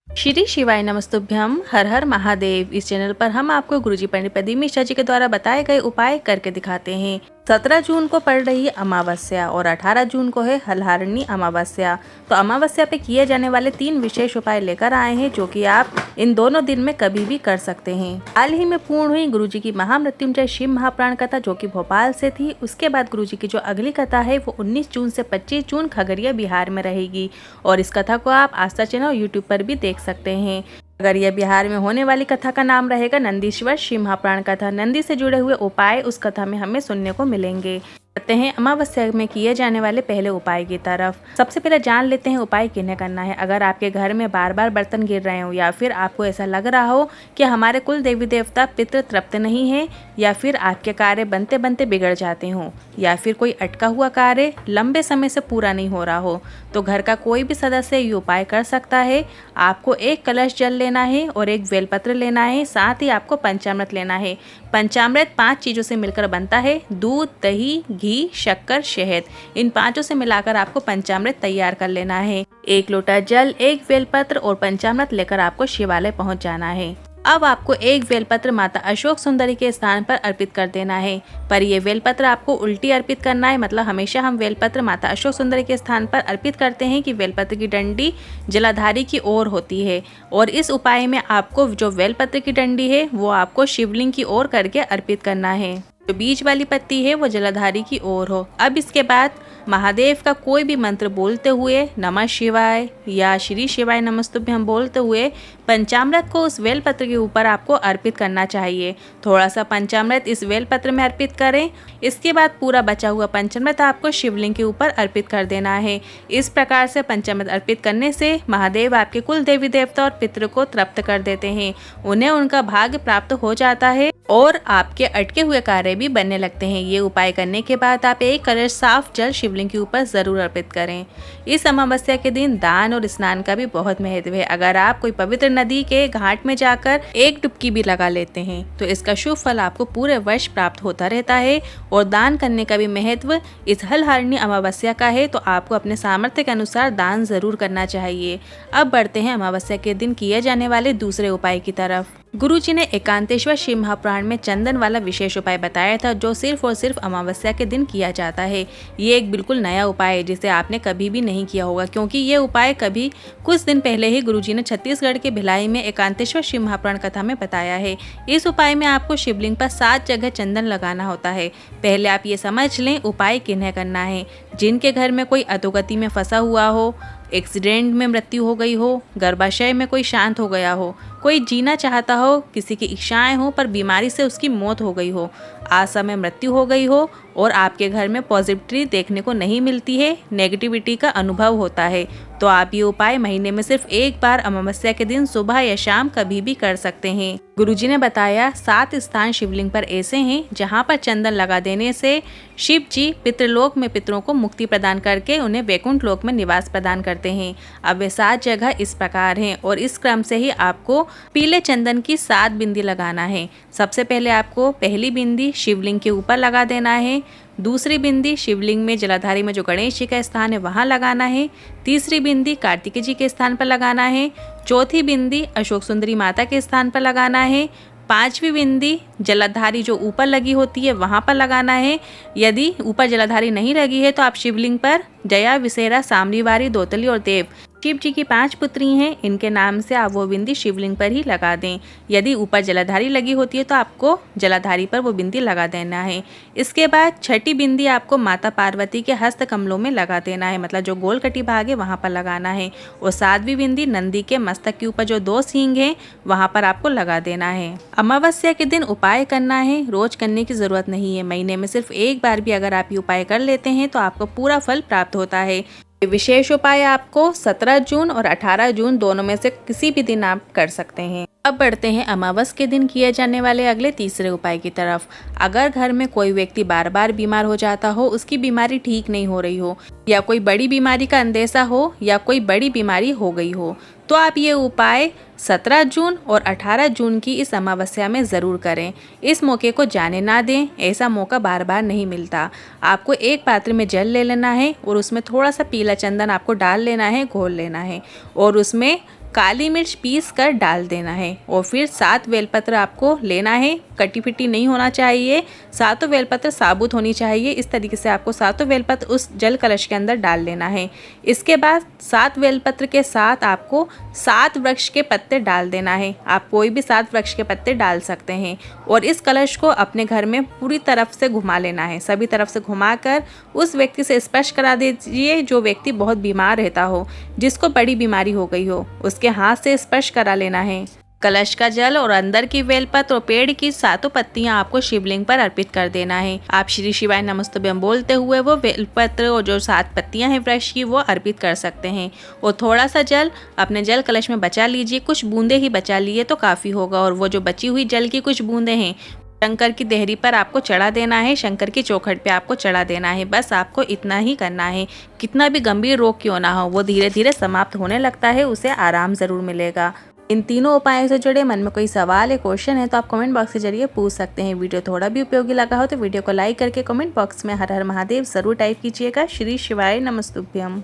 श्री शिवाय नमस्तुभ्यम। हर हर महादेव। इस चैनल पर हम आपको गुरुजी पंडित प्रदीप मिश्रा जी के द्वारा बताए गए उपाय करके दिखाते हैं। 17 जून को पड़ रही है अमावस्या और 18 जून को है हलहारिणी अमावस्या। तो अमावस्या पे किए जाने वाले 3 विशेष उपाय लेकर आए हैं, जो कि आप इन दोनों दिन में कभी भी कर सकते हैं। हाल ही में पूर्ण हुई गुरुजी की महामृत्युंजय शिव महापुराण कथा, जो कि भोपाल से थी। उसके बाद गुरुजी की जो अगली कथा है वो 19 जून से 25 जून खगड़िया बिहार में रहेगी और इस कथा को आप आस्था चैनल और यूट्यूब पर भी देख सकते हैं। अगर यह बिहार में होने वाली कथा का नाम रहेगा नंदीश्वर शिव महापुराण कथा। नंदी से जुड़े हुए उपाय उस कथा में हमें सुनने को मिलेंगे। करते हैं अमावस्या में किए जाने वाले पहले उपाय की तरफ। सबसे पहले जान लेते हैं उपाय किन्हें करना है। अगर आपके घर में बार बार बर्तन गिर रहे हो या फिर आपको ऐसा लग रहा हो कि हमारे कुल देवी देवता पितृ तृप्त नहीं है, या फिर आपके कार्य बनते बनते बिगड़ जाते हो, या फिर कोई अटका हुआ कार्य लंबे समय से पूरा नहीं हो रहा हो, तो घर का कोई भी सदस्य ये उपाय कर सकता है। आपको 1 कलश जल लेना है और 1 बेलपत्र लेना है। साथ ही आपको पंचामृत लेना है। पंचामृत 5 चीज़ों से मिलकर बनता है: दूध, दही, घी, शक्कर, शहद। इन 5 से मिलाकर आपको पंचामृत तैयार कर लेना है। 1 लोटा जल, 1 बेलपत्र और पंचामृत लेकर आपको शिवालय पहुंच जाना है। अब आपको 1 बेलपत्र माता अशोक सुंदरी के स्थान पर अर्पित कर देना है। पर यह बेलपत्र आपको उल्टी अर्पित करना है। मतलब हमेशा हम बेलपत्र माता अशोक सुंदरी के स्थान पर अर्पित करते हैं कि बेलपत्र की डंडी जलाधारी की ओर होती है, और इस उपाय में आपको जो बेलपत्र की डंडी है वो आपको शिवलिंग की ओर करके अर्पित करना है। जो बीच वाली पत्ती है वो जलाधारी की ओर हो। अब इसके बाद महादेव का कोई भी मंत्र बोलते हुए, नमः शिवाय या श्री शिवाय नमस्तुभ्यम बोलते हुए पंचामृत को उस बेलपत्र के ऊपर आपको अर्पित करना चाहिए। थोड़ा सा पंचामृत इस बेलपत्र में अर्पित करें। इसके बाद पूरा बचा हुआ पंचामृत आपको शिवलिंग के ऊपर अर्पित कर देना है। इस प्रकार से पंचामृत अर्पित करने से महादेव आपके कुल देवी देवता और पितृ को तृप्त कर देते हैं। उन्हें उनका भाग्य प्राप्त हो जाता है और आपके अटके हुए कार्य भी बनने लगते हैं। ये उपाय करने के बाद आप 1 कलश साफ जल शिवलिंग के ऊपर जरूर अर्पित करें। इस अमावस्या के दिन दान और स्नान का भी बहुत महत्व है। अगर आप कोई पवित्र नदी के घाट में जाकर 1 डुबकी भी लगा लेते हैं तो इसका शुभ फल आपको पूरे वर्ष प्राप्त होता रहता है। और दान करने का भी महत्व इस हलहारिणी अमावस्या का है, तो आपको अपने सामर्थ्य के अनुसार दान जरूर करना चाहिए। अब बढ़ते हैं अमावस्या के दिन किए जाने वाले दूसरे उपाय की तरफ। गुरुजी ने एकांतेश्वर शिव महापुराण में चंदन वाला विशेष उपाय बताया था, जो सिर्फ और सिर्फ अमावस्या के दिन किया जाता है। ये एक बिल्कुल नया उपाय है जिसे आपने कभी भी नहीं किया होगा, क्योंकि ये उपाय कभी कुछ दिन पहले ही गुरुजी ने छत्तीसगढ़ के भिलाई में एकांतेश्वर शिव महापुराण कथा में बताया है। इस उपाय में आपको शिवलिंग पर 7 जगह चंदन लगाना होता है। पहले आप ये समझ लें उपाय किन्हें करना है। जिनके घर में कोई अधोगति में फंसा हुआ हो, एक्सीडेंट में मृत्यु हो गई हो, गर्भाशय में कोई शांत हो गया हो, कोई जीना चाहता हो, किसी की इच्छाएं हो पर बीमारी से उसकी मौत हो गई हो, असमय मृत्यु हो गई हो और आपके घर में पॉजिटिविटी देखने को नहीं मिलती है, नेगेटिविटी का अनुभव होता है, तो आप ये उपाय महीने में सिर्फ 1 बार अमावस्या के दिन सुबह या शाम कभी भी कर सकते हैं। गुरुजी ने बताया 7 स्थान शिवलिंग पर ऐसे हैं जहां पर चंदन लगा देने से शिव जी पितृलोक में पितरों को मुक्ति प्रदान करके उन्हें वैकुंठ लोक में निवास प्रदान करते हैं। अब वे 7 जगह इस प्रकार हैं और इस क्रम से ही आपको पीले चंदन की 7 बिंदी लगाना है। सबसे पहले आपको पहली बिंदी शिवलिंग के ऊपर लगा देना है। दूसरी बिंदी शिवलिंग में जलाधारी में जो गणेश जी का स्थान है वहां लगाना है। तीसरी बिंदी कार्तिकेय जी के स्थान पर लगाना है। चौथी बिंदी अशोक सुंदरी माता के स्थान पर लगाना है। 5वीं बिंदी जलाधारी जो ऊपर लगी होती है वहां पर लगाना है। यदि ऊपर जलाधारी नहीं लगी है तो आप शिवलिंग पर जया, विसेरा, सामरीवारी, दोतली और देव शिव जी की 5 पुत्री हैं, इनके नाम से आप वो बिंदी शिवलिंग पर ही लगा दें। यदि ऊपर जलाधारी लगी होती है तो आपको जलाधारी पर वो बिंदी लगा देना है। इसके बाद 6ठी बिंदी आपको माता पार्वती के हस्त कमलों में लगा देना है, मतलब जो गोल कटी भाग है वहाँ पर लगाना है। और 7वीं बिंदी नंदी के मस्तक के ऊपर जो 2 सींग हैं वहाँ पर आपको लगा देना है। अमावस्या के दिन उपाय करना है, रोज करने की जरूरत नहीं है। महीने में सिर्फ 1 बार भी अगर आप ये उपाय कर लेते हैं तो आपको पूरा फल प्राप्त होता है। विशेष उपाय आपको 17 जून और 18 जून दोनों में से किसी भी दिन आप कर सकते हैं। अब बढ़ते हैं अमावस के दिन किए जाने वाले अगले तीसरे उपाय की तरफ। अगर घर में कोई व्यक्ति बार बार बीमार हो जाता हो, उसकी बीमारी ठीक नहीं हो रही हो, या कोई बड़ी बीमारी का अंदेशा हो, या कोई बड़ी बीमारी हो गई हो, तो आप ये उपाय 17 जून और 18 जून की इस अमावस्या में ज़रूर करें। इस मौके को जाने ना दें, ऐसा मौका बार बार नहीं मिलता। आपको 1 पात्र में जल ले लेना है और उसमें थोड़ा सा पीला चंदन आपको डाल लेना है, घोल लेना है और उसमें काली मिर्च पीस कर डाल देना है और फिर 7 बेलपत्र आपको लेना है। कटी फिटी नहीं होना चाहिए, सातों बेलपत्र साबुत होनी चाहिए। इस तरीके से आपको सातों बेलपत्र उस जल कलश के अंदर डाल लेना है। इसके बाद 7 बेलपत्र के साथ आपको 7 वृक्ष के पत्ते डाल देना है। आप कोई भी 7 वृक्ष के पत्ते डाल सकते हैं और इस कलश को अपने घर में पूरी तरफ से घुमा लेना है। सभी तरफ से घुमाकर उस व्यक्ति से स्पर्श करा दीजिए जो व्यक्ति बहुत बीमार रहता हो, जिसको बड़ी बीमारी हो गई हो, उसके हाथ से स्पर्श करा लेना है। कलश का जल और अंदर की बेलपत्र और पेड़ की 7 पत्तियां आपको शिवलिंग पर अर्पित कर देना है। आप श्री शिवाय नमस्तुभ्यं बोलते हुए वो बेलपत्र और जो 7 पत्तियां हैं वृक्ष की वो अर्पित कर सकते हैं। और थोड़ा सा जल अपने जल कलश में बचा लीजिए, कुछ बूंदे ही बचा लिए तो काफ़ी होगा। और वो जो बची हुई जल की कुछ बूंदे हैं शंकर की देहरी पर आपको चढ़ा देना है, शंकर की चौखट पे आपको चढ़ा देना है। बस आपको इतना ही करना है। कितना भी गंभीर रोग क्यों ना हो, वो धीरे धीरे समाप्त होने लगता है, उसे आराम ज़रूर मिलेगा। इन तीनों उपायों से जुड़े मन में कोई सवाल या क्वेश्चन है तो आप कमेंट बॉक्स के जरिए पूछ सकते हैं। वीडियो थोड़ा भी उपयोगी लगा हो तो वीडियो को लाइक करके कमेंट बॉक्स में हर हर महादेव ज़रूर टाइप कीजिएगा। श्री शिवाय नमस्तुभ्यम।